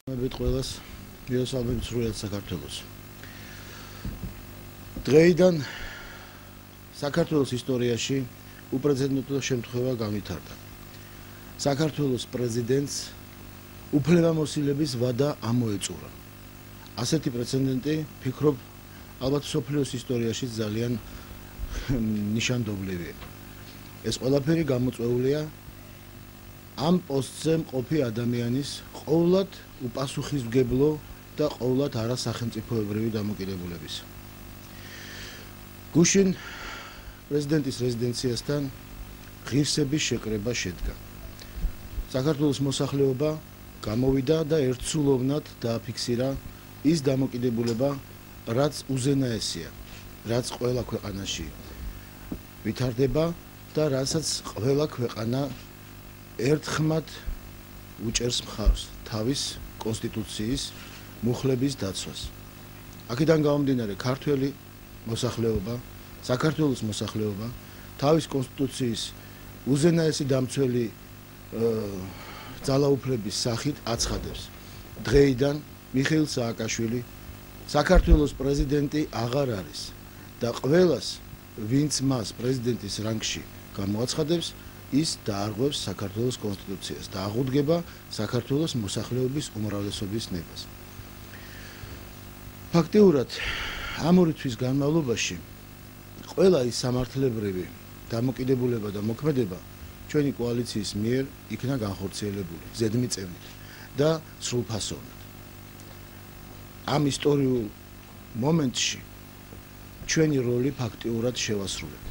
ყველას მივესალმებით სრულად საქართველოს. დღეიდან საქართველოს ისტორიაში უპრეცედენტო შემთხვევა განვითარდა. საქართველოს პრეზიდენტს უფლებამოსილების ვადა ამოეწურა. ასეთი პრეცედენტი, ფიქრობ, ალბათ მსოფლიოს ისტორიაში ძალიან ნიშანდობლივია. ეს ყველაფერი გამოწვეულია ამ პოსტზე მყოფი ადამიანის ყოვლად უპასუხისმგებლო და ყოვლად არასახელმწიფოებრივი დამოკიდებულების. გუშინ პრეზიდენტის რეზიდენციასთან ღირსების შეკრება შედგა. საქართველოს მოსახლეობა გამოვიდა და ერთსულოვნად დააფიქსირა ის დამოკიდებულება, რაც უზენაესია, რაც ყველა ქვეყანაში ვითარდება და რასაც ყველა ქვეყანა ერთხმად უჭერს მხარს თავის კონსტიტუციის მუხლების დაცვას. აქედან გამომდინარე, ქართველი მოსახლეობა, საქართველოს მოსახლეობა თავის კონსტიტუციის უზენაესი დამცველი ძალაუფლების სახით აცხადებს. დღეიდან მიხეილ სააკაშვილი საქართველოს პრეზიდენტი აღარ არის და ყველას, ვინც მას პრეზიდენტის რანგში გამოაცხადებს, ის დაარღვევს საქართველოს კონსტიტუციას და აღუდგება საქართველოს მოსახლეობის უმრავლესობის ნებას. ფაქტიურად, ამ ორი თვის განმავლობაში ყველა ის სამართლებრივი დამოკიდებულება და მოქმედება ჩვენი კოალიციის მიერ იქნა განხორციელებული ზედმიწევნით და სრულფასოვნად. ამ ისტორიულ მომენტში ჩვენი როლი ფაქტიურად შევასრულეთ.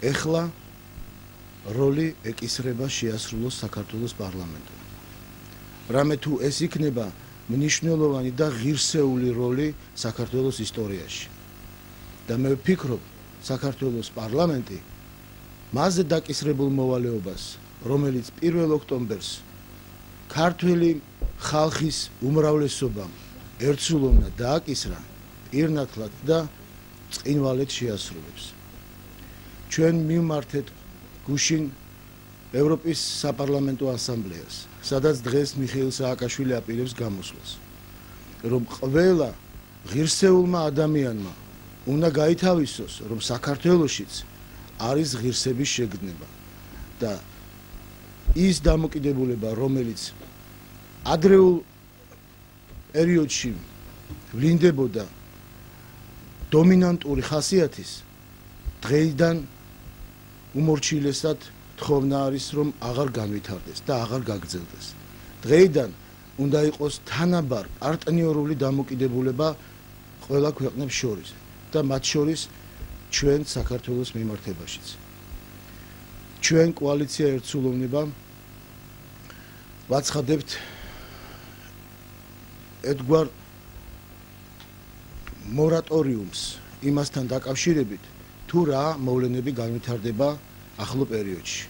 ეხლა როლი ეკისრება შეასრულოს საქართველოს პარლამენტმა. რამე თუ ეს იქნება მნიშვნელოვანი და ღირსეული როლი საქართველოს ისტორიაში. და მე ვფიქრობ, საქართველოს პარლამენტი მასზე დაკისრებულ მოვალეობას, რომელიც 1 ოქტომბერს ქართველი ხალხის უმრავლესობამ ერთსულოვნად დააკისრა, პირნათლად და წყინვალედ შეასრულებს. ჩვენ მივმართეთ გუშინ ევროპის საპარლამენტო ასამბლეას, სადაც დღეს მიხეილ სააკაშვილი აპირებს გამოსვლას, რომ ყველა ღირსეულმა ადამიანმა უნდა გაითავისოს, რომ საქართველოშიც არის ღირსების შეგრძნება და ის დამოკიდებულება, რომელიც ადრეულ პერიოდში ვლინდებოდა დომინანტური ხასიათის, დღეიდან უმორჩილესად თხოვნა არის, რომ აღარ განვითარდეს და აღარ გაგრძელდეს. დღეიდან უნდა იყოს თანაბარ პარტნიორული დამოკიდებულება ყველა ქვეყნებს შორის და მათ შორის ჩვენ საქართველოს მიმართებაშიც. ჩვენ კოალიცია ერთსულოვნება ვაცხადებთ ერთგვარ მორატორიუმს იმასთან დაკავშირებით, თუ რა მოვლენები განვითარდება ახლო პერიოდში.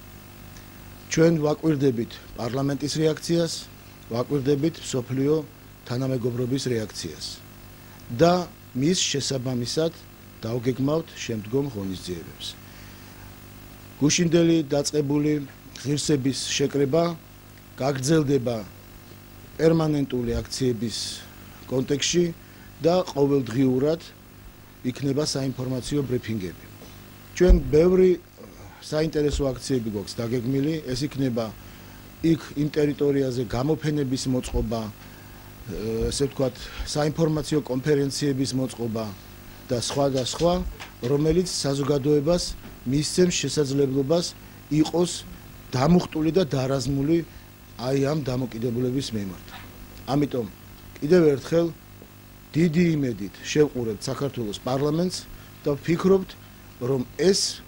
ჩვენ ვაკვირდებით პარლამენტის რეაქციას, ვაკვირდებით მსოფლიო თანამეგობრობის რეაქციას და მის შესაბამისად დავგეგმავთ შემდგომ ღონისძიებებს. გუშინდელი დაწყებული ღირსების შეკრება გაგრძელდება პერმანენტული აქციების კონტექსტში და ყოველდღიურად იქნება საინფორმაციო ბრიფინგები. ჩვენ ბევრი საინტერესო აქციები გვაქვს დაგეგმილი, ეს იქნება იქ იმ ტერიტორიაზე გამოფენების მოწყობა, ესე ვთქვათ, საინფორმაციო კონფერენციების მოწყობა და სხვა და სხვა, რომელიც საზოგადოებას მისცემს შესაძლებლობას იყოს დამუხტული და დარაზმული აი ამ დამოკიდებულების მიმართ. ამიტომ კიდევ ერთხელ დიდი იმედით შევყურებთ საქართველოს პარლამენტს და ვფიქრობთ, რომ ეს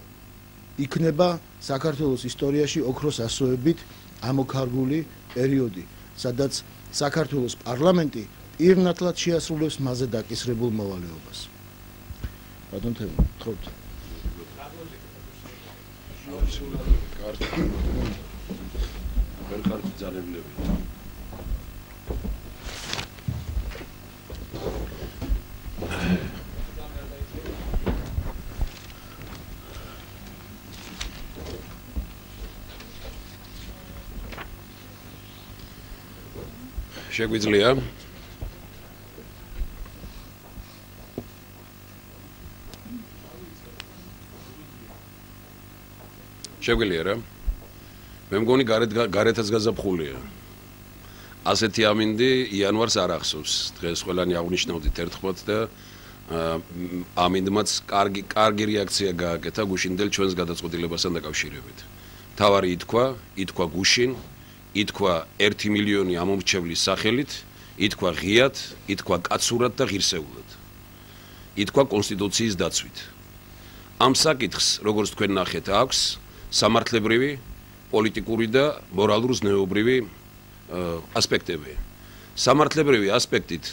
იქნება საქართველოს ისტორიაში ოქროს ასოებით ამოქარგული პერიოდი, სადაც საქართველოს პარლამენტი პირნათლად შეასრულებს მასზე დაკისრებულ მოვალეობას. ბატონ თემო, გთხოვთ. კარგი ძალებლები. შეგვიძლია რა მე მგონი გარეთაც გაზაფხულია ასეთი ამინდი იანვარს არ ახსოვს დღეს ყველანი აღნიშნავდით ერთხმად და ამინდმაც კარგი რეაქცია გააკეთა გუშინდელ ჩვენს გადაწყვეტილებასთან დაკავშირებით თავარი ითქვა გუშინ ითქვა 1 მილიონი ამომრჩევლის სახელით ითქვა ღიად ითქვა კაცურად და ღირსეულად ითქვა კონსტიტუციის დაცვით ამ საკითხს როგორც თქვენ ნახეთ აქვს სამართლებრივი პოლიტიკური და მორალურ-ზნეობრივი ასპექტები. სამართლებრივი ასპექტით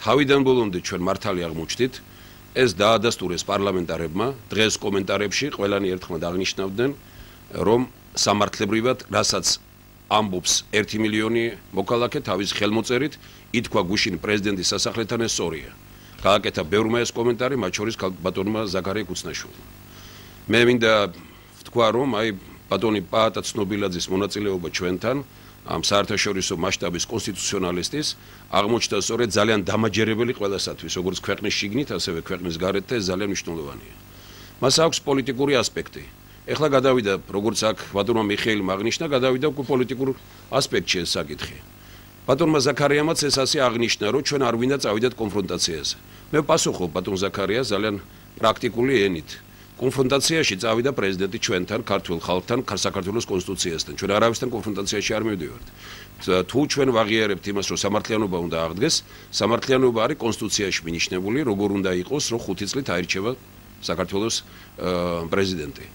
თავიდან ბოლომდე ჩვენ მართალი აღმოჩნდით, ეს დაადასტურეს პარლამენტარებმა, დღეს კომენტარებში ყველანი ერთხმად აღნიშნავდნენ, რომ სამართლებრივად, რასაც ამბობს 1 მილიონი მოქალაქე თავის ხელმოწერით, ითქვა გუშინ პრეზიდენტის სასახლეთან ეს სწორია. გააკეთა ბევრმა ეს კომენტარი, მათ შორის ბატონმა ზაქარია ქუცნაშვილმა. მე მინდა ვთქვა, რომ ბატონი პაატა ცნობილაძის მონაწილეობა ჩვენთან ამ საერთაშორისო მასშტაბის კონსტიტუციონალისტის აღმოჩნდა სწორედ ძალიან დამაჯერებელი ყველასათვის, როგორც ქვეყნის შიგნით, ასევე ქვეყნის გარეთ და ეს ძალიან მნიშვნელოვანია. მას აქვს პოლიტიკური ასპექტი. ეხლა გადავიდა, როგორც აქ ბატონმა მიხეილმა აღნიშნა, გადავიდა უკვე პოლიტიკურ ასპექტში ეს საკითხი. ბატონმა ზაქარიამაც ეს ასე აღნიშნა, რომ ჩვენ არ ვინდა წავიდეთ კონფრონტაციაზე. მე პასუხობ ბატონ ზაქარიას ძალიან პრაქტიკული ენით. კონფრონტაციაში წავიდა პრეზიდენტი ჩვენთან, ქართულ ხალხთან, საქართველოს კონსტიტუციასთან. ჩვენ არავისთან კონფრონტაციაში არ მივდივართ. თუ ჩვენ ვაღიარებთ იმას, რომ სამართლიანობა უნდა აღდგეს, სამართლიანობა არის კონსტიტუციაში მინიშნებული, როგორ უნდა იყოს, რომ 5 წლით აირჩევა საქართველოს პრეზიდენტი.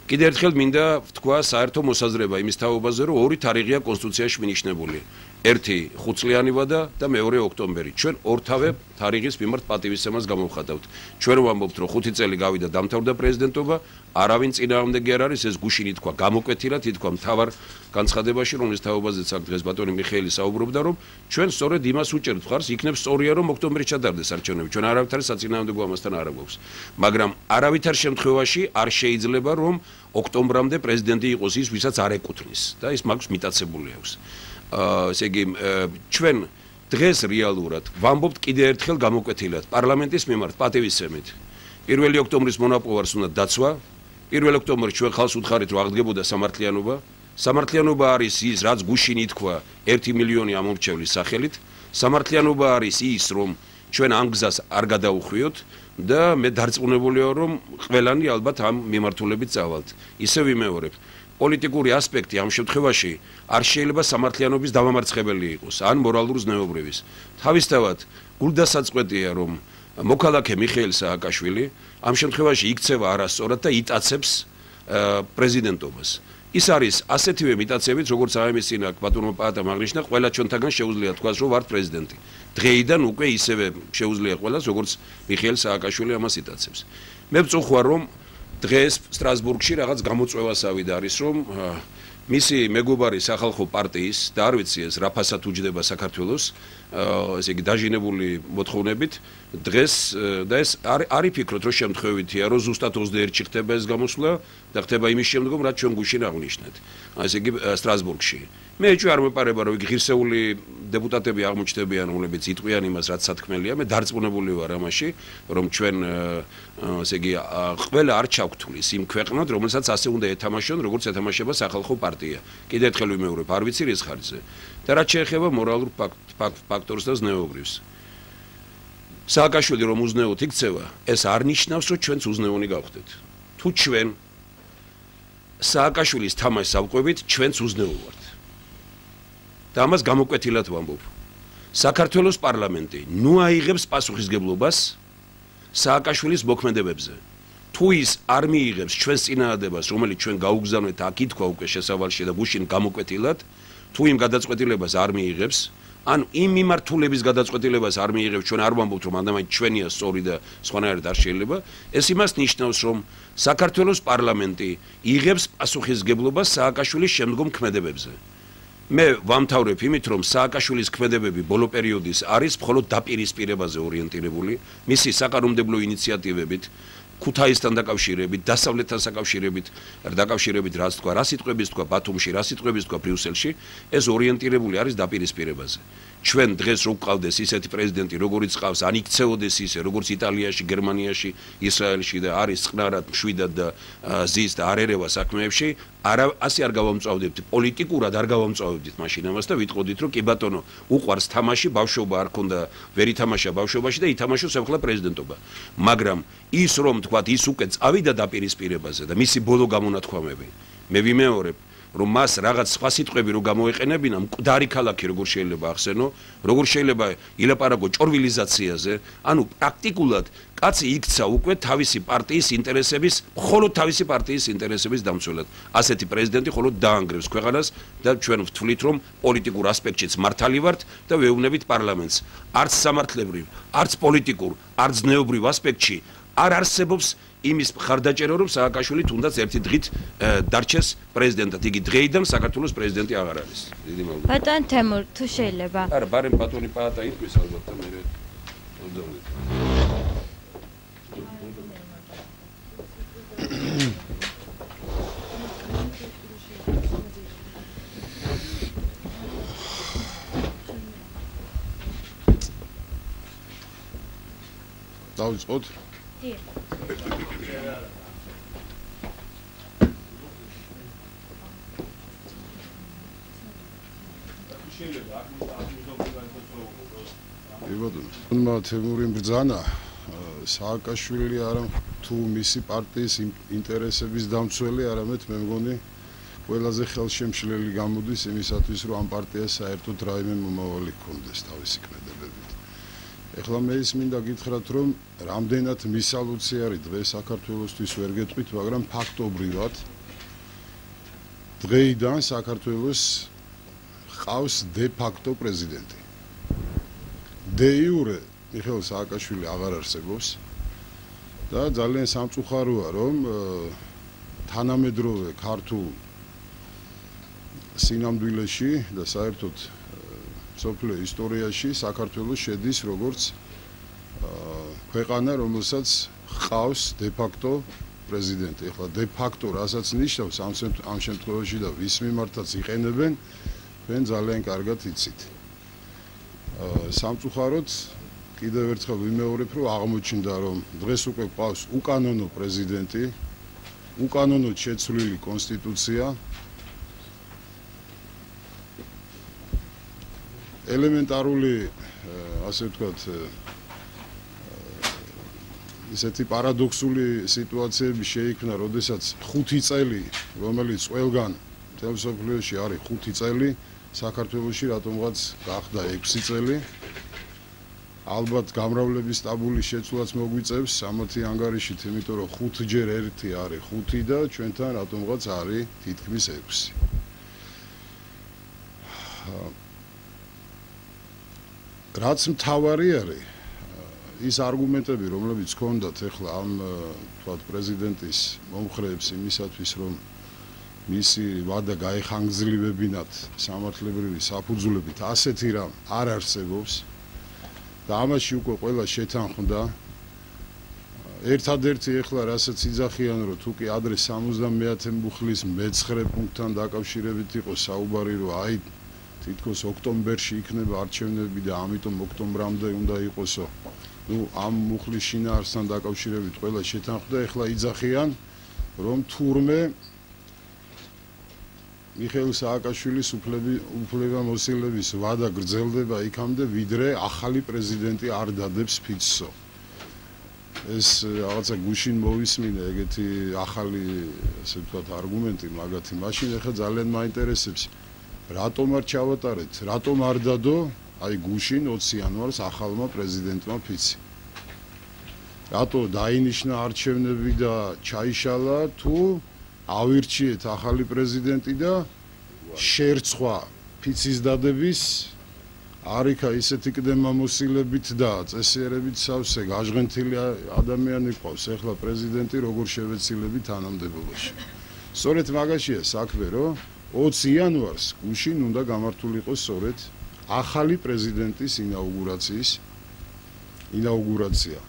კიდევ ერთხელ მინდა ვთქვა საერთო მოსაზრება იმის თაობაზე, რომ ორი თარიღია კონსტიტუციაში მინიშნებული. ერთი 5 წლიანი ვადა და მეორე ოქტომბერი. ჩვენ ორთავე თარიღის მიმართ პატივისცემას გამოვხატავთ. ჩვენ ვამბობთ, რომ 5 წელი გავიდა დამთავრდა პრეზიდენტობა, არავინ წინააღმდეგი არ არის, ეს გუშინ ითქვა გამოკვეთილად, ითქვა მთავარ განცხადებაში, რომლის თაობაზეც აქ დღეს ბატონი მიხეილი საუბრობდა, რომ ჩვენ სწორედ იმას უჭერთ ხარს, იქნებ სწორია, რომ ოქტომბერში ჩატარდეს არჩევნები. ჩვენ არავითარ საწინააღმდეგო ამასთან არ გვაქვს. მაგრამ არავითარ შემთხვევაში არ შეიძლება, რომ ოქტომბრამდე პრეზიდენტი იყოს ის, ვისაც არ ეკუთვნის და ის მაქვს მიტაცებული აქვს. ესე იგი ჩვენ დღეს რეალურად ვამბობთ კიდევ ერთხელ გამოკვეთილად პარლამენტის მიმართ პატივისცემით 1 ოქტომბრის მონაპოვარს უნდა დაცვა 1 ოქტომბერს ჩვენ ხალხს უთხარით რომ აღდგებოდა სამართლიანობა სამართლიანობა არის ის რაც გუშინ ითქვა 1 მილიონი ამომრჩევლის სახელით სამართლიანობა არის ის რომ ჩვენ ამ გზას არ გადაუხვიოთ და მე დარწმუნებულია რომ ყველანი ალბათ ამ მიმართულებით წავალთ ისე ვიმეორებ პოლიტიკური ასპექტი ამ შემთხვევაში არ შეიძლება სამართლიანობის დამამარცხებელი იყოს ან მორალურ-ზნეობრივის. თავისთავად გულდასაწყვეტია რომ მოქალაქე მიხეილ სააკაშვილი ამ შემთხვევაში იქცევა არასწორად და იტაცებს პრეზიდენტობას. ის არის ასეთივე მიტაცებით როგორც ამის წინ აქ ბატონმა პაატამ აღნიშნა, ყველა ჩვენთაგან შეუძლია თქვას რომ ვართ პრეზიდენტი. დღეიდან უკვე ისევე შეუძლია ყველას როგორც მიხეილ სააკაშვილი ამას იტაცებს. მე ვწუხარ რომ დღეს სტრასბურგში რაღაც გამოწვევასავით არის რომ მისი მეგობარი სახალხო პარტიის და არ ვიცი ეს რა ფასად უჯდება საქართველოს ესე იგი დაჟინებული მოთხოვნებით დღეს და ეს არ იფიქროთ რომ შემთხვევითია რომ ზუსტად 21-ში ხდება ეს გამოსვლა და ხდება იმის შემდგომ რაც ჩვენ გუშინ აღნიშნეთ ესე იგი სტრასბურგში მე ეჭვი არ მეპარება რომ ღირსეული დეპუტატები აღმოჩნდებიან რომლებიც იტყვიან იმას რაც სათქმელია მე დარწმუნებული ვარ ამაში რომ ჩვენ ესე იგი ყველა არ ჩავგთulis იმ ქვეყნად რომელსაც ასე უნდა ეთამაშონ როგორც ეთამაშება სახალხო პარტია კიდევ ერთხელ ვიმეორებ არ ვიცი რის ხარჯზე და რაც შეეხება მორალურ ფაქტორს და ზნეობრივს სააკაშვილი რომ უზნეოდ იქცევა ეს არ ნიშნავს რომ ჩვენც უზნეონი გავხდეთ თუ ჩვენ სააკაშვილის თამაშს ავყვებით ჩვენც უზნეო ვართ და ამას გამოკვეთილად ვამბობ საქართველოს პარლამენტი ნუ აიღებს პასუხისგებლობას სააკაშვილის მოქმედებებზე თუ ის არ მიიღებს ჩვენს წინააღმდეგობას რომელიც ჩვენ გაუგზავნეთ აქ ითქვა უკვე შესავალში და გუშინ გამოკვეთილად თუ იმ გადაწყვეტილებას არ მიიღებს ან იმ მიმართულების გადაწყვეტილებას არ მიიღებს ჩვენ არ ვამბობთ რომ ადამიანს ჩვენია სწორი და სხვანაირად არ შეიძლება ეს იმას ნიშნავს რომ საქართველოს პარლამენტი იღებს პასუხისგებლობას სააკაშვილის შემდგომ ქმედებებზე მე ვამთავრებ იმით რომ სააკაშვილის ქმედებები ბოლო პერიოდის არის მხოლოდ დაპირისპირებაზე ორიენტირებული მისი საკანონმდებლო ინიციატივებით ქუთაისთან დაკავშირებით, დასავლეთთან დაკავშირებით რაც თქვა, რა სიტყვების თქვა ბათუმში, რა სიტყვების თქვა ბრიუსელში, ეს ორიენტირებული არის დაპირისპირებაზე. ჩვენ დღეს რო გვყავდეს ისეთი პრეზიდენტი, როგორიც ყავს, ან იქცეოდეს ისე, როგორც იტალიაში, გერმანიაში, ისრაელში და არის წყნარად, მშვიდად და ზის და არ ერევა საქმეებში, ასე არ გავამწვავდებთ, პოლიტიკურად არ გავამწვავებდით მაშინ ამას და ვიტყოდით, რომ კი ბატონო, უყვარს თამაში, ბავშვობა არ ქონდა, ვერ ითამაშა ბავშვობაში და ითამაშოს ახლა პრეზიდენტობა. მაგრამ ის რომ თქვათ, ის უკვე წავიდა დაპირისპირებაზე და მისი ბოლო გამონათქვამები, მე ვიმეორებ რომ მას რაღაც სხვა სიტყვები რო გამოეყენებინა, მკვდარი ქალაქი როგორ შეიძლება ახსენო, როგორ შეიძლება ილაპარაკო ჭორვილიზაციაზე, ანუ პრაქტიკულად კაცი იქცა უკვე თავისი პარტიის ინტერესების, მხოლოდ თავისი პარტიის ინტერესების დამცველად. ასეთი პრეზიდენტი მხოლოდ დაანგრევს ქვეყანას და ჩვენ ვთვლით, რომ პოლიტიკურ ასპექტშიც მართალი ვართ და ვეუბნებით პარლამენტს. არც სამართლებრივ, არც პოლიტიკურ, არც ზნეობრივ ასპექტში არ არსებობს იმის მხარდაჭერა, რომ სააკაშვილი თუნდაც ერთი დღით დარჩეს პრეზიდენტად. იგი დღეიდან საქართველოს პრეზიდენტი აღარ არის. დიდი მადლობა. ბატონ თემურ, თუ შეიძლება. არა, ბარემ ბატონი პაატა იტყვის ალბათ და მე ვდოვლით. დავიწყოთ? დიახ. ბატონო თემურიმ ბრძანა სააკაშვილი არა თუ მისი პარტიის ინტერესების დამცველი, არამედ მე მგონი ყველაზე ხელშემშლელი გამოდის იმისათვის, რომ ამ პარტიას საერთოდ რაიმე მომავალი ჰქონდეს თავისი ქმედებებით. ეხლა მე ის მინდა გითხრათ, რომ რამდენად მისალუცი არის დღეს საქართველოსთვის ვერ გეტყვით, მაგრამ ფაქტობრივად დღეიდან საქართველოს ყავს დე ფაქტო პრეზიდენტი. დე იურე მიხეილ სააკაშვილი აღარ არსებობს და ძალიან სამწუხაროა, რომ თანამედროვე ქართულ სინამდვილეში და საერთოდ სოფლიო ისტორიაში საქართველოს შედის როგორც ქვეყანა, რომელსაც ყავს დე ფაქტო პრეზიდენტი. ეხლა დე ფაქტო რასაც ნიშნავს ამ შემთხვევაში და ვის მიმართაც იყენებენ, თქვენ ძალიან კარგად იცით. სამწუხაროდ კიდევ ერთხელ ვიმეორებ, რომ აღმოჩნდა, რომ დღეს უკვე ყავს უკანონო პრეზიდენტი, უკანონოდ შეცვლილი კონსტიტუცია, ელემენტარული, ასე ვთქვათ, ისეთი პარადოქსული სიტუაციები შეიქმნა, როდესაც 5 წელი, რომელიც ყველგან მთელ მსოფლიოში არის 5 წელი, საქართველოში რატომღაც გახდა 6 წელი. ალბათ გამრავლების ტაბულის შეცვლაც მოგვიწევს 60 ანგარიშით, იმიტომ რომ 5-ჯერ 1 არის 5 და ჩვენთან რატომღაც არის თითქმის 6. რაც მთავარი არის ის არგუმენტები, რომლებიც ჰქონდათ ახლა ამ თქვათ პრეზიდენტის მომხრეებს იმისათვის, რომ მისი ვადა გაეხანგრძლივებინათ სამართლებრივი საფუძვლებით, ასეთი რამ არ არსებობს და ამაში უკვე ყველა შეთანხმდა. ერთადერთი ახლა რასაც იძახიან, რომ თუ კი ადრე 70 მუხლის მე-9 პუნქტთან დაკავშირებით იყო საუბარი, რომ აი თითქოს ოქტომბერში იქნება არჩევნები და ამიტომ ოქტომბრამდე უნდა იყოსო. ამ მუხლის შინაარსთან დაკავშირებით ყველა შეთანხმდა. ახლა იძახიან, რომ თურმე მიხეილ სააკაშვილის უფლებამოსილების ვადა გრძელდება იქამდე, ვიდრე ახალი პრეზიდენტი არ დადებს ფიცსო. ეს რაღაცა გუშინ მოვისმინე ეგეთი ახალი, ასე ვთქვათ, არგუმენტი მაგათი. მაშინ ახლა ძალიან მაინტერესებს, რატომ არ ჩავატარეთ, რატომ არ დადო აი გუშინ 20 იანვარს ახალმა პრეზიდენტმა ფიცი. რატო დაინიშნა არჩევნები და ჩაიშალა, თუ ავირჩიეთ ახალი პრეზიდენტი და შერცვა ფიცის დადების არიქა ისეთი კდემამოსილებით და წესიერებით სავსე გაჟღენთილი ადამიანი ყავს ახლა პრეზიდენტი როგორ შევეცილებით თანამდებობაში. სწორედ მაგაშია საქმე, რომ 20 იანვარს გუშინ უნდა გამართულიყო სწორედ ახალი პრეზიდენტის ინაუგურაცია.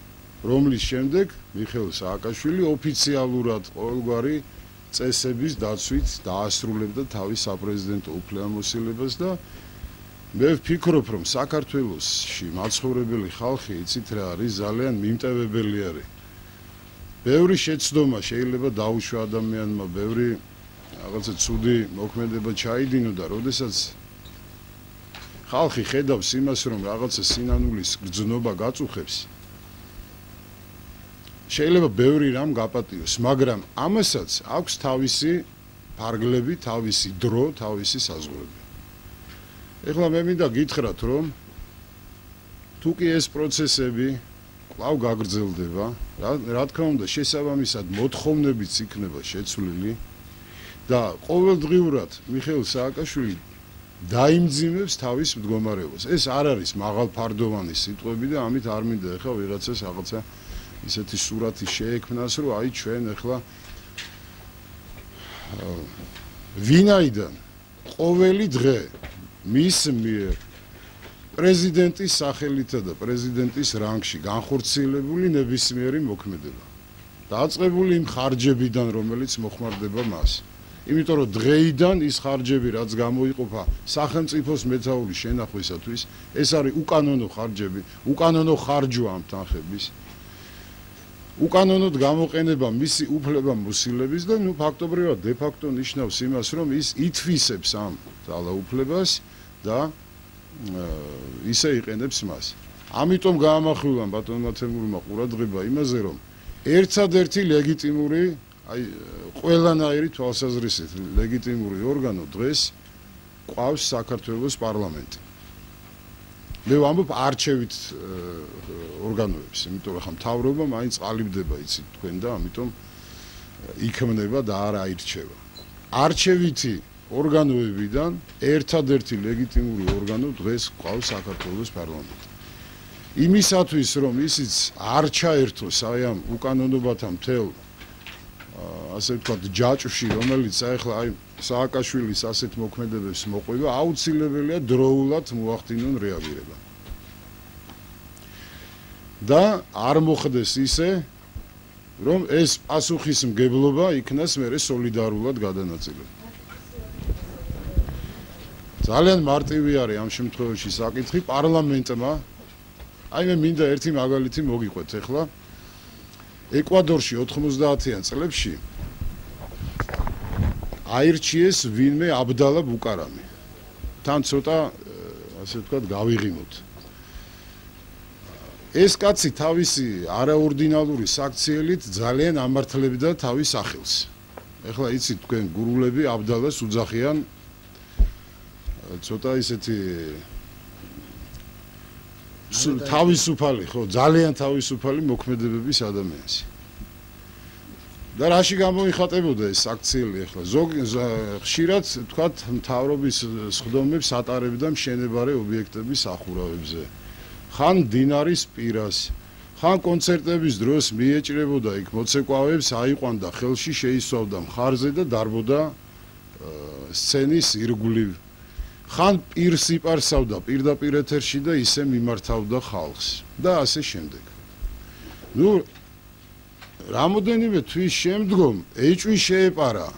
რომლის შემდეგ მიხეილ სააკაშვილი ოფიციალურად ყოველგვარი წესების დაცვით დაასრულებდა თავის საპრეზიდენტო უფლებამოსილებას და მე ვფიქრობ, რომ საქართველოსში მაცხოვრებელი ხალხი, იცით რა არის, ძალიან მიმტევებელი არის. ბევრი შეცდომა შეიძლება დაუშვა ადამიანმა, ბევრი რაღაცა ცუდი მოქმედება ჩაიდინო და როდესაც ხალხი ხედავს იმას, რომ რაღაცა სინანულის გრძნობა გაწუხებს, შეიძლება ბევრი რამ გაპატიოს, მაგრამ ამასაც აქვს თავისი ფარგლები, თავისი დრო, თავისი საზღვრები. ეხლა მე მინდა გითხრათ, რომ თუ კი ეს პროცესები კვლავ გაგრძელდება, რა თქმა უნდა, შესაბამისად მოთხოვნებიც იქნება შეცვლილი და ყოველდღიურად მიხეილ სააკაშვილი დაიმძიმებს თავის მდგომარეობას. ეს არ არის მაღალფარდოვანი სიტყვები და ამით არ მინდა ეხლა ვიღაცას რაღაცა ისეთი სურათი შეექმნას, რომ აი ჩვენ ეხლა ვინაიდან ყოველი დღე მის მიერ პრეზიდენტის სახელითა და პრეზიდენტის რანგში განხორციელებული ნებისმიერი მოქმედება დაწყებული იმ ხარჯებიდან, რომელიც მოხმარდება მას. იმიტომ რომ დღეიდან ის ხარჯები, რაც გამოიყოფა სახელმწიფოს მეთაურის შენახვისათვის, ეს არის უკანონო ხარჯები, უკანონო ხარჯვა ამ თანხების. უკანონოდ გამოყენება მისი უფლებამოსილების და ფაქტობრივად დე-ფაქტო ნიშნავს იმას, რომ ის ითვისებს ამ ძალაუფლებას და ისე იყენებს მას. ამიტომ გაამახვილა ბატონმა თემურმა ყურადღება იმაზე, რომ ერთადერთი ლეგიტიმური, აი ყველანაირი თვალსაზრისით ლეგიტიმური ორგანო დღეს ყავს საქართველოს პარლამენტი. მე ვამბობ არჩევით ორგანოებს, იმიტომ რომ ხა მთავრობა მაინც ყალიბდება, იცით თქვენ და ამიტომ იქმნება და არ აირჩევა. არჩევითი ორგანოებიდან ერთადერთი ლეგიტიმური ორგანო დღეს ყავს საქართველოს პარლამენტი. იმისათვის, რომ ისიც არ ჩაერთოს აი ამ უკანონობათა მთელ ასე ვთქვათ ჯაჭვში, რომელიც ახლა აი სააკაშვილის ასეთ მოქმედებებს მოყვება, აუცილებელია დროულად მოახდინონ რეაგირება. და არ მოხდეს ისე, რომ ეს პასუხისმგებლობა იქნას მერე სოლიდარულად გადანაწილებული. ძალიან მარტივი არის ამ შემთხვევაში საკითხი პარლამენტმა. აი მე მინდა ერთი მაგალითი მოგიყვეთ ახლა. ეკვადორში 90-იან წლებში აირჩიეს ვინმე აბდალა ბუკარამი. თან ცოტა ასე ვთქვათ გავიღიმოთ. ეს კაცი თავისი არაორდინალური საქციელით ძალიან ამართლებდა თავის სახელს. ეხლა იცით თქვენ გურულები აბდალას უძახიან ცოტა ისეთი თავისუფალი, ხო, ძალიან თავისუფალი მოქმედებების ადამიანს. და რაში გამოიხატებოდა ეს აქციელი ახლა? ხშირად თქვათ მთავრობის სხდომებს ატარებდა მშენებარე ობიექტების სახურავებზე. ხან დინარის პირას, ხან კონცერტების დროს მიეჭრებოდა იქ მოცეკვავებს, აიყვანდა ხელში, შეისვავდა მხარზე და დარბოდა სცენის ირგვლივ. ხან პირს იპარსავდა პირდაპირ ეთერში და ისე მიმართავდა ხალხს და ასე შემდეგ. ნუ რამოდენიმე თვის შემდგომ ეჭვი შეეპარა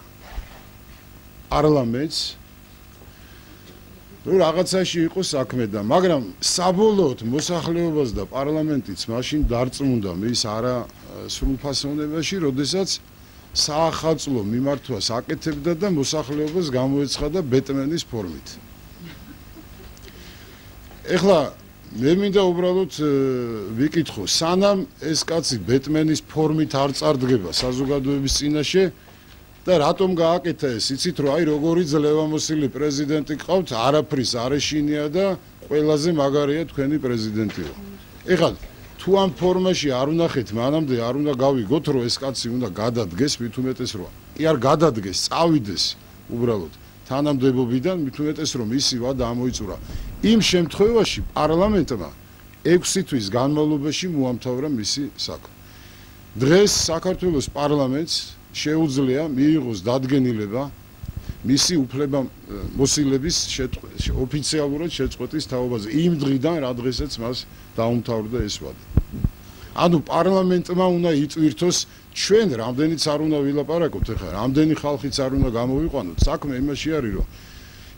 პარლამენტს, ნუ რაღაცაში იყო საქმე და მაგრამ საბოლოოდ მოსახლეობას და პარლამენტიც მაშინ დარწმუნდა მის არა სრულფასოვნებაში, როდესაც საახალწლო მიმართვას აკეთებდა და მოსახლეობას გამოეცხადა ბეტმენის ფორმით. ეხლა მე მინდა უბრალოდ ვიკითხო, სანამ ეს კაცი ბეტმენის ფორმით არ წარდგება საზოგადოების წინაშე და რატომ გააკეთა ეს? იცით რომ აი როგორი ძლევამოსილი პრეზიდენტი ყავთ, არაფრის არ ეშინია და ყველაზე მაგარია თქვენი პრეზიდენტიო. ეხლა თუ ამ ფორმაში არ უნახეთ, მანამდე არ უნდა გავიგოთ რომ ეს კაცი უნდა გადადგეს, მით უმეტეს რომ კი არ გადადგეს, წავიდეს უბრალოდ თანამდებობიდან, მით უმეტეს რომ ისი ვადა ამოიწურა. იმ შემთხვევაში პარლამენტმა 6 თვის განმავლობაში მოამთავრა მისი საქმე. დღეს საქართველოს პარლამენტს შეუძლია მიიღოს დადგენილება მისი უფლებამოსილების ოფიციალურად შეწყვეტის თაობაზე იმ დღიდან, რა დღესაც მას დაუმთავრდა ეს ვადა. ანუ პარლამენტმა უნდა იწვირთოს ჩვენ რამდენიც არ უნდა ვილაპარაკოთ ახლა რამდენი ხალხიც არ უნდა გამოვიყვანოთ საქმე იმაში არის რომ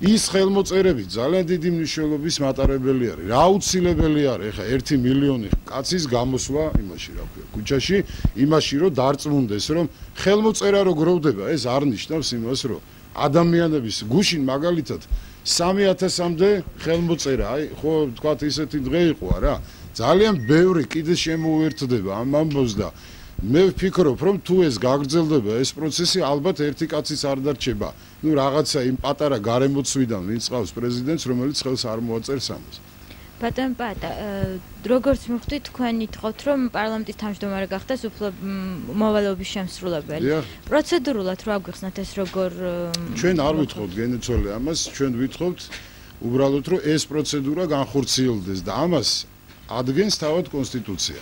ის ხელმოწერები ძალიან დიდი მნიშვნელობის მატარებელი არის რა აუცილებელი არის ახლა 1 მილიონი კაცის გამოსვლა იმაში რა ქვია ქუჩაში იმაში რომ დარწმუნდეს რომ ხელმოწერა რო გროვდება ეს არ ნიშნავს იმას რომ ადამიანების გუშინ მაგალითად 3000-მდე ხელმოწერა აი ხო თქვათ ისეთი დღე იყო რა ძალიან ბევრი კიდე შემოუერთდება ამ ამბავს და მე ვფიქრობ რომ თუ ეს გაგრძელდება ეს პროცესი ალბათ ერთი კაციც არ დარჩება ну რაღაცა იმ პატარა გარემოცვიდან ვინც ყავს პრეზიდენტს რომელიც ხელს არ მოაწერს ამას ბატონ პატა როგორც მივხვდი თქვენ ითხოვთ რომ პარლამენტის თავმჯდომარე გახდეს მოვალეობის შემსრულებელი პროცედურულად რა გვიხსნათ ეს როგორ ჩვენ არ ვითხოვთ გენეცოლე ამას ჩვენ ვითხოვთ უბრალოდ რომ ეს პროცედურა განხორციელდეს და ამას ადგენს თავად კონსტიტუცია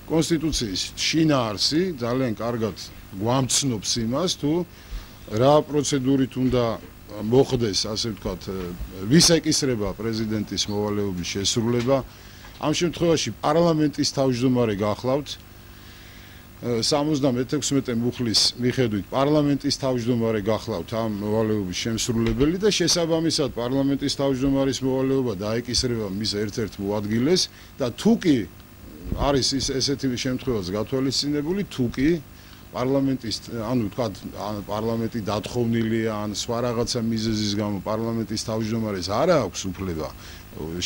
კონსტიტუციის შინაარსი ძალიან კარგად გვამცნობს იმას თუ რა პროცედურით უნდა მოხდეს ასე ვთქვათ ვის ეკისრება პრეზიდენტის მოვალეობის შესრულება ამ შემთხვევაში პარლამენტის თავმჯდომარე გახლავთ 76 მუხლის მიხედვით პარლამენტის თავმჯდომარე გახლავთ ამ მოვალეობის შემსრულებელი და შესაბამისად პარლამენტის თავმჯდომარის მოვალეობა დაეკისრება მის ერთ-ერთ მოადგილეს და თუ კი არის ის ესეთი შემთხვევაც გათვალისწინებული თუ კი პარლამენტის ანუ თქვათ პარლამენტი დათხოვნილია ან სხვა რაღაცა მიზეზის გამო პარლამენტის თავმჯდომარეს არ აქვს უფლება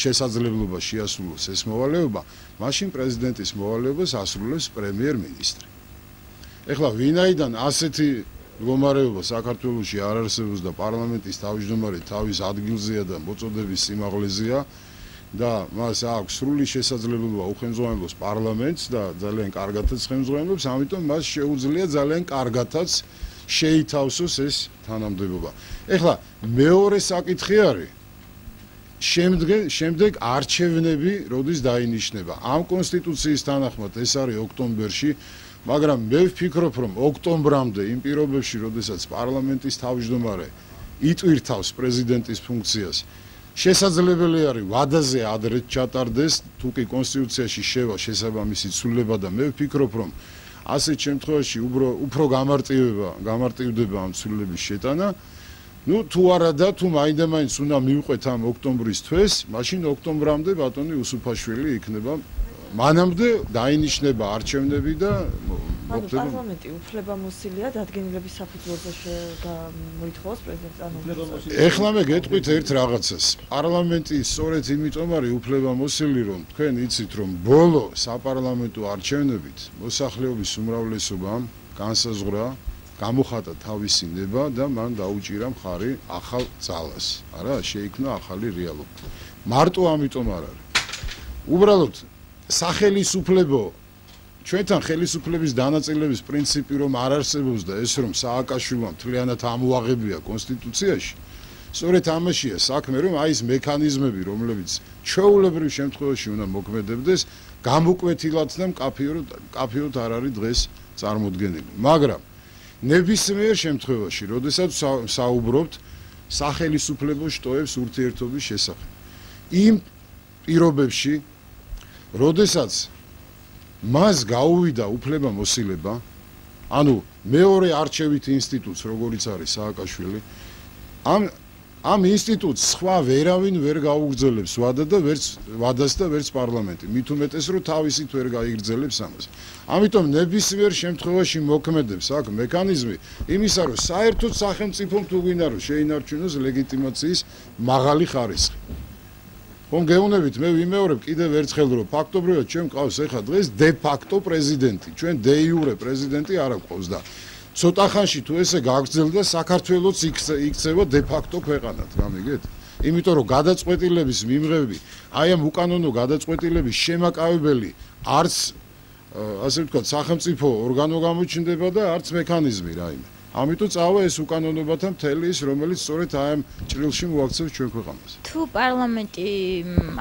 შესაძლებლობა შეასრულოს ეს მოვალეობა მაშინ პრეზიდენტის მოვალეობას ასრულებს პრემიერ-მინისტრი ეხლა ვინაიდან ასეთი მდგომარეობა საქართველოში არ არსებობს და პარლამენტის თავმჯდომარე თავის ადგილზეა და მოწოდების სიმაღლეზეა და მას აქვს სრული შესაძლებლობა უხელმძღვანელოს პარლამენტს და ძალიან კარგადაც ხელმძღვანელობს, ამიტომ მას შეუძლია ძალიან კარგადაც შეითავსოს ეს თანამდებობა. ეხლა მეორე საკითხი არის შემდეგ არჩევნები როდის დაინიშნება. ამ კონსტიტუციის თანახმად ეს არის ოქტომბერში, მაგრამ მე ვფიქრობ, რომ ოქტომბრამდე იმ პირობებში, როდესაც პარლამენტის თავმჯდომარე იტვირთავს პრეზიდენტის ფუნქციას შესაძლებელი არის ვადაზე ადრე ჩატარდეს თუ კი კონსტიტუციაში შევა შესაბამისი ცვლილება და მე ვფიქრობ რომ ასეთ შემთხვევაში უფრო გამარტივდება ამ ცვლილების შეტანა ну თუ არა და თუ მაინდა-მაინც უნდა მივყვეთ ამ ოქტომბრის თვეს მაშინ ოქტომბრამდე ბატონი უსუფაშვილი იქნება მანამდე დაინიშნება არჩევნები და მოხდება პარლამენტი უფლებამოსილია დადგენილების საფუძველზე მოითხოვოს პრეზიდენტს ეხლა მე გეტყვით ერთ რაღაცას პარლამენტი სწორედ იმიტომ არის უფლებამოსილი რომ თქვენ იცით რომ ბოლო საპარლამენტო არჩევნებით მოსახლეობის უმრავლესობამ განსაზღვრა გამოხატა თავისი ნება და მან დაუჭირა მხარი ახალ ძალას არა შეიქმნა ახალი რეალობა მარტო ამიტომ არ არის უბრალოდ სახელისუფლებო ჩვენთან ხელისუფლების დანაწილების პრინციპი რომ არ არსებობს და ეს რომ სააკაშვილმა მთლიანად ამოაღებია კონსტიტუციაში სწორედ ამაშია საქმე რომ აი ეს მექანიზმები რომლებიც ჩვეულებრივ შემთხვევაში უნდა მოქმედებდეს გამოკვეთილად და მკაფიოდ არ არის დღეს წარმოდგენილი მაგრამ ნებისმიერ შემთხვევაში როდესაც საუბრობთ სახელისუფლებო შტოებს ურთიერთობის შესახებ იმ პირობებში როდესაც მას გაუვიდა უფლებამოსილება ანუ მეორე არჩევით ინსტიტუტს როგორიც არის სააკაშვილი ამ ინსტიტუტს სხვა ვერავინ ვერ გაუგრძელებს ვადას და ვერც პარლამენტი მით უმეტეს რომ თავისით ვერ გაიგრძელებს ამას ამიტომ ნებისმიერ შემთხვევაში მოქმედებს აქ მექანიზმი იმისა რომ საერთოდ სახელმწიფომ თუ გვინდა რომ შეინარჩუნოს ლეგიტიმაციის მაღალი ხარისხი ხომ გეუბნებით მე ვიმეორებ კიდევ ერთხელ რომ ფაქტობრივად ჩვენ ყავს ახლა დღეს დე ფაქტო პრეზიდენტი ჩვენ დე იურე პრეზიდენტი არ აქვს და ცოტა ხანში თუ ესე გაგრძელდა საქართველოს იქცევა დე ფაქტო ქვეყანად გამიგეთ იმიტომ რომ გადაწყვეტილების მიმღები აი ამ უკანონო გადაწყვეტილების შემაკავებელი არც ასე ვთქვათ სახელმწიფო ორგანო გამოჩნდება და არც მექანიზმი რაიმე ამიტომ წავა ეს უკანონობათა მთელი ის რომელიც სწორედ აი ამ ჭრილში მოაქცევს ჩვენ ქვეყანას თუ პარლამენტი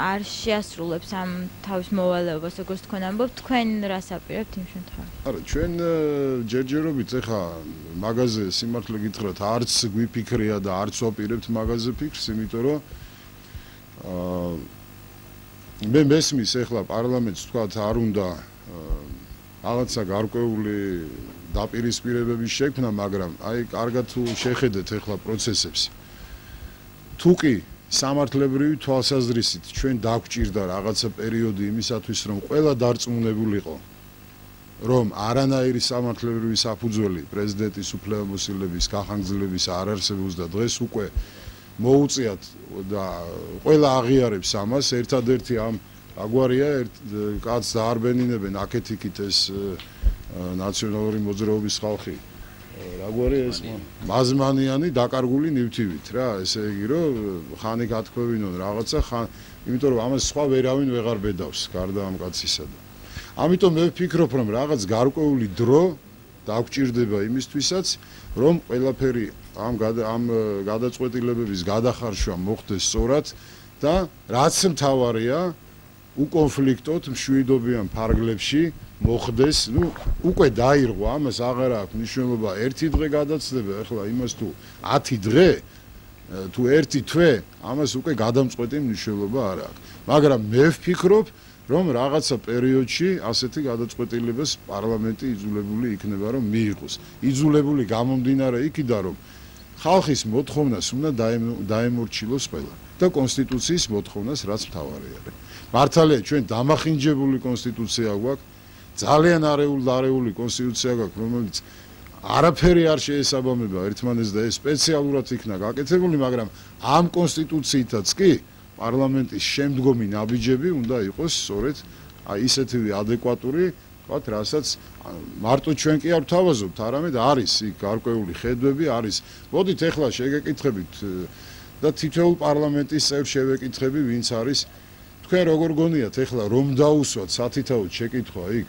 არ შეასრულებს ამ თავის მოვალეობას როგორც თქვენ ამბობთ თქვენ რას აპირებთ იმ შემთხვევაში არა ჩვენ ჯერჯერობით ეხა მაგაზე სიმართლე გითხრათ არც გვიფიქრია და არც ვაპირებთ მაგაზე ფიქრს იმიტომ რომ მე მესმის ეხლა პარლამენტს თქვათ არ უნდა რაღაცა გარკვეული დაპირისპირებების შექმნა, მაგრამ აი კარგად თუ შეხედეთ ახლა პროცესებს. თუ კი სამართლებრივი თვალსაზრისით ჩვენ დაგვჭირდა რაღაცა პერიოდი იმისათვის, რომ ყველა დარწმუნებულიყო, რომ არანაირი სამართლებრივი საფუძველი პრეზიდენტის უფლებამოსილების გახანგრძლივების არ არსებობს და დღეს უკვე მოუწიათ და ყველა აღიარებს ამას, ერთადერთი ამ აგვარია კაც დაარბენინებენ აქეთ-იქით ეს ნაციონალური მოძრაობის ხალხი. რაგვარია ეს მაზმანიანი დაკარგული ნივთივით რა, ესე იგი რომ ხანი გათქვევინონ რაღაცა, იმიტომ რომ ამას სხვა ვერავინ ვეღარ ბედავს გარდა ამ კაცისა და ამიტომ მე ვფიქრობ, რომ რაღაც გარკვეული დრო დაგვჭირდება იმისთვისაც, რომ ყველაფერი ამ გადაწყვეტილებების გადახარშვა მოხდეს სწორად და რაც მთავარია, უკონფლიქტოდ მშვიდობიან ფარგლებში მოხდეს, უკვე დაირღვა, ამას აღარ აქვს მნიშვნელობა ერთი დღე გადაცდება, ახლა იმას თუ 10 დღე, თუ ერთი თვე, ამას უკვე გადამწყვეტი მნიშვნელობა არ აქვს. მაგრამ მე ვფიქრობ, რომ რაღაცა პერიოდში ასეთი გადაწყვეტილებას პარლამენტი იძულებული იქნება რომ მიიღოს. იძულებული გამომდინარე იქიდან, რომ ხალხის მოთხოვნას უნდა დაემორჩილოს ყველა და კონსტიტუციის მოთხოვნას რაც მთავარი არის. მართალია ჩვენ დამახინჯებული კონსტიტუცია გვაქვს, ძალიან არეული კონსტიტუცია გვაქვს, რომელიც არაფერი არ შეესაბამება ერთმანეთს და ეს სპეციალურად იქნა გაკეთებული, მაგრამ ამ კონსტიტუციითაც კი პარლამენტის შემდგომი ნაბიჯები უნდა იყოს სწორედ ისეთი ადეკვატური, ვთქვათ, რასაც მარტო ჩვენ კი არ ვთავაზობთ, არამედ არის იქ გარკვეული ხედვები, არის. მოდით ახლა შეგეკითხებით და თითოეულ პარლამენტის წევრს შევეკითხები, ვინც არის. თქვენ როგორ გონიათ ახლა რომ დაუსვათ სათითაოდ შეკითხვა იქ?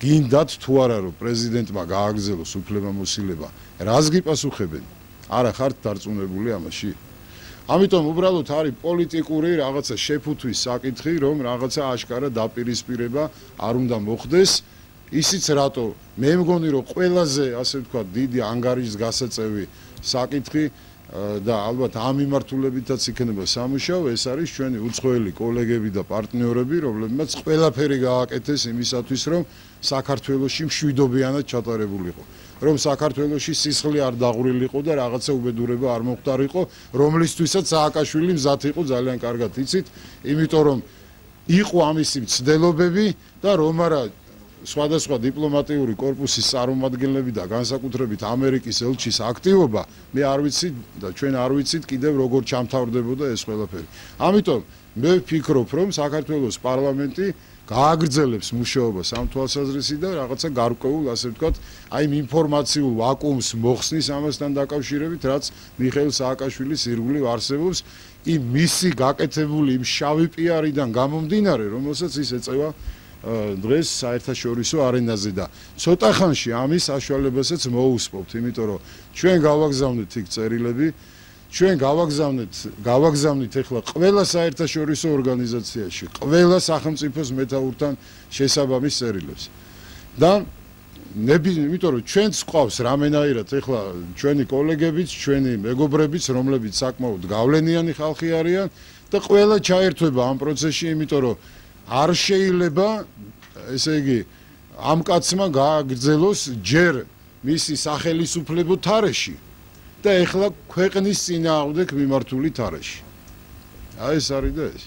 გინდათ თუ არა რომ პრეზიდენტმა გააგრძელოს უფლებამოსილება? რას გიპასუხებენ? არა ხართ დარწმუნებული ამაში? ამიტომ უბრალოდ არის პოლიტიკური რაღაცა შეფუთვის საკითხი, რომ რაღაცა აშკარა დაპირისპირება არ უნდა მოხდეს. ისიც რატო? მე მგონი რომ ყველაზე ასე ვთქვათ დიდი ანგარიშის გასაწევი საკითხი და ალბათ ამ მიმართულებითაც იქნება სამუშაო, ეს არის ჩვენი უცხოელი კოლეგები და პარტნიორები, რომლებმაც ყველაფერი გააკეთეს იმისათვის, რომ საქართველოში მშვიდობიანად ჩატარებულიყო. რომ საქართველოში სისხლი არ დაღვრილიყო და რაღაცა უბედურება არ მომხდარიყო, რომლისთვისაც სააკაშვილი მზად იყო ძალიან კარგად იცით, იმიტომ რომ იყო ამისი მცდელობები და რომ არა სხვადასხვა დიპლომატიური კორპუსის წარმომადგენლები და განსაკუთრებით ამერიკის ელჩის აქტივობა, მე არ ვიცი და ჩვენ არ ვიცით კიდევ როგორ ჩამთავრდებოდა ეს ყველაფერი. ამიტომ მე ვფიქრობ, რომ საქართველოს პარლამენტი გააგრძელებს მუშაობას ამ თვალსაზრისით და რაღაცა გარკვეულ, ასე ვთქვათ, აი იმ ინფორმაციულ ვაკუუმს მოხსნის ამასთან დაკავშირებით, რაც მიხეილ სააკაშვილის ირგვლივ არსებობს, იმ მისი გაკეთებული იმ შავი პიარიდან გამომდინარე, რომელსაც ის ეწევა დღეს საერთაშორისო არენაზე და ცოტა ხანში ამის საშუალებასაც მოусპობთ, იმიტომ რომ ჩვენ გავაგზავნეთ იქ წერილები, ჩვენ გავაგზავნით ახლა ყველა საერთაშორისო ორგანიზაციაში, ყველა სახელმწიფოს მეთაურთან შესაბამის წერილებს. და იმიტომ რომ ჩვენც ყავს რამენაირად ახლა ჩვენი კოლეგებიც, ჩვენი მეგობრებიც, რომლებიც საკმაოდ გავლენიანი ხალხი არიან და ყველა ჩაერთვება ამ პროცესში, იმიტომ რომ არ შეიძლება, ესე იგი, ამ კაცმა გააგრძელოს ჯერ მისი სახელისუფლებო თარეში და ეხლა ქვეყნის წინააღმდეგ მიმართული თარეში. აი ეს არის და ეს.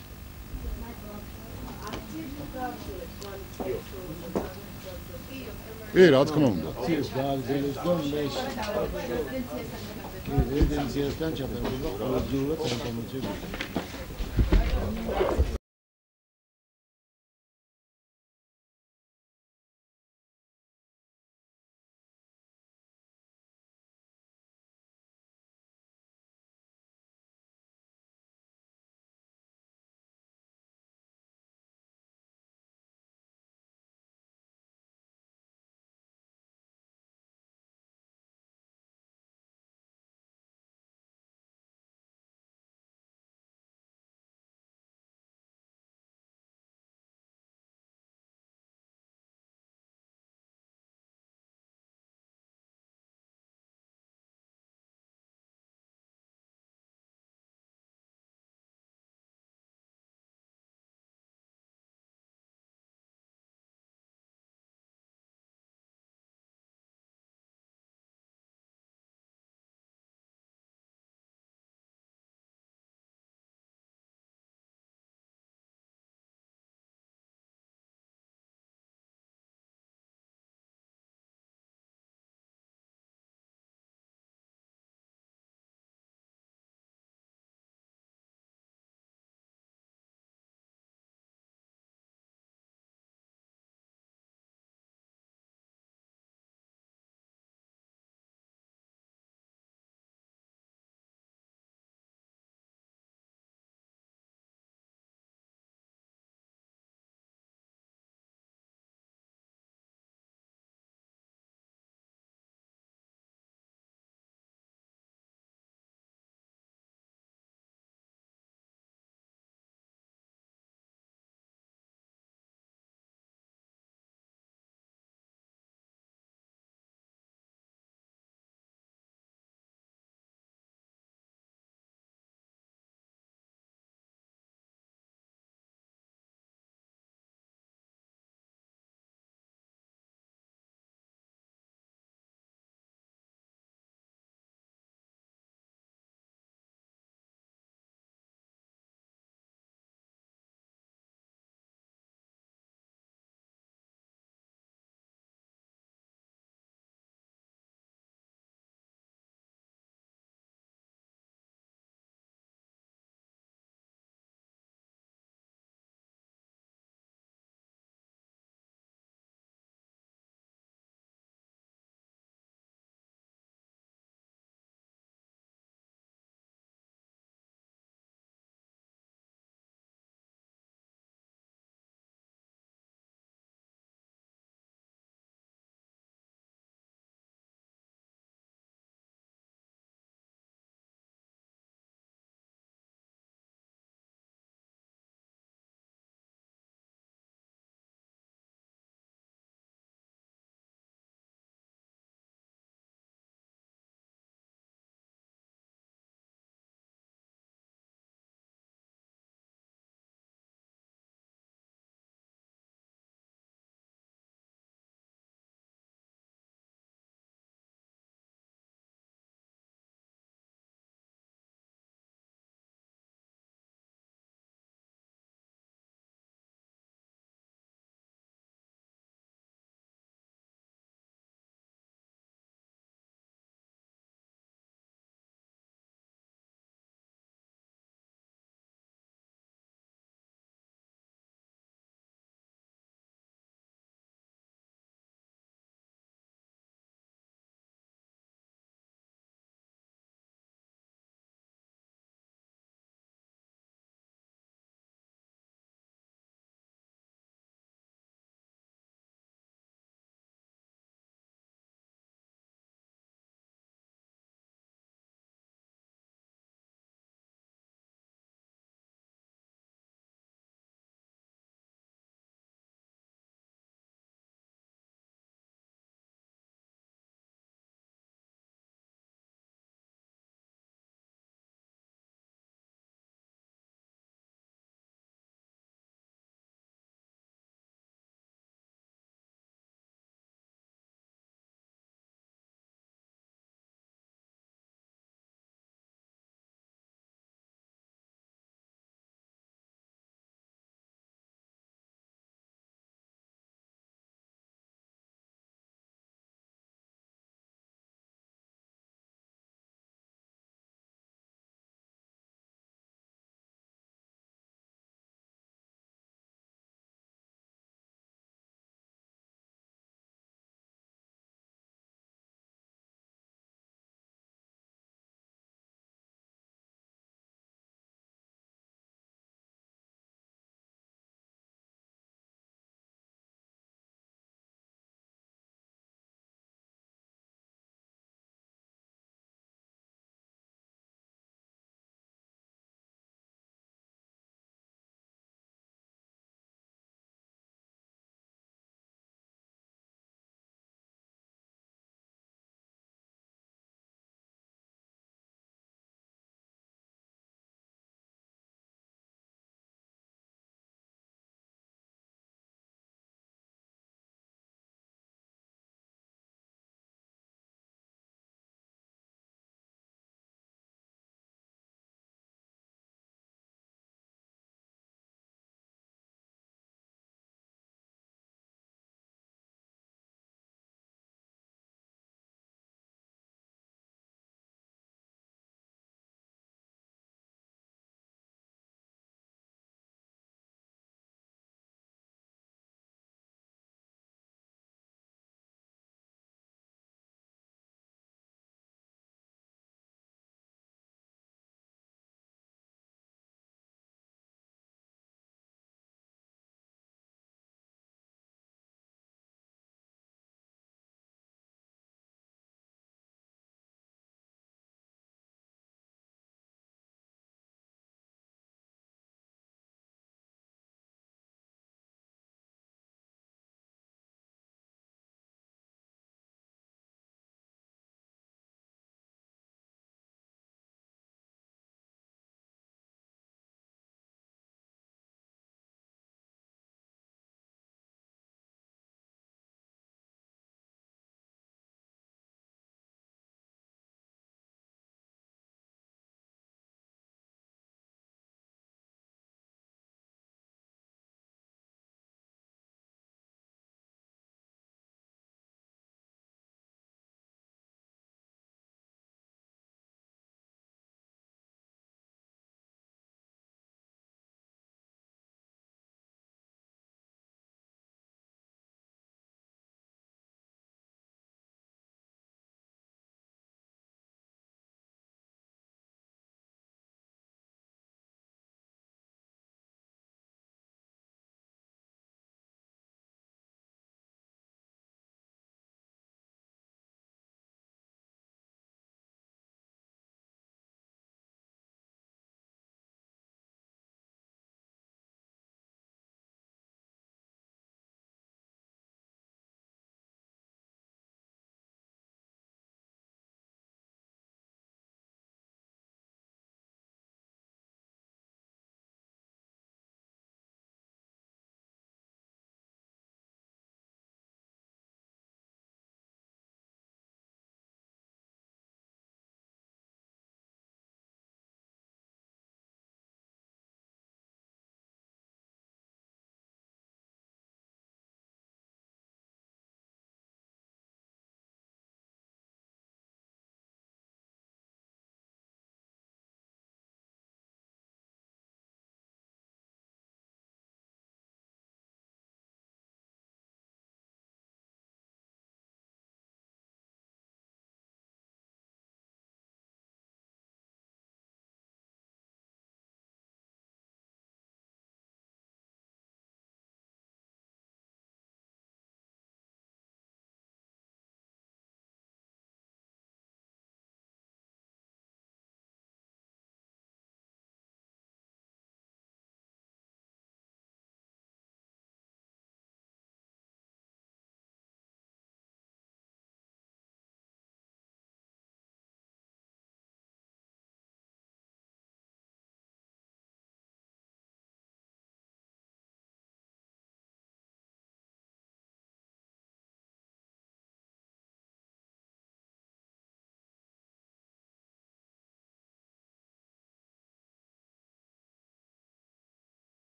რა თქმა უნდა. გააგრძელოს და მე რეზიდენციასთან ჩაფერდება ყოველდღიურად ინფორმაცია.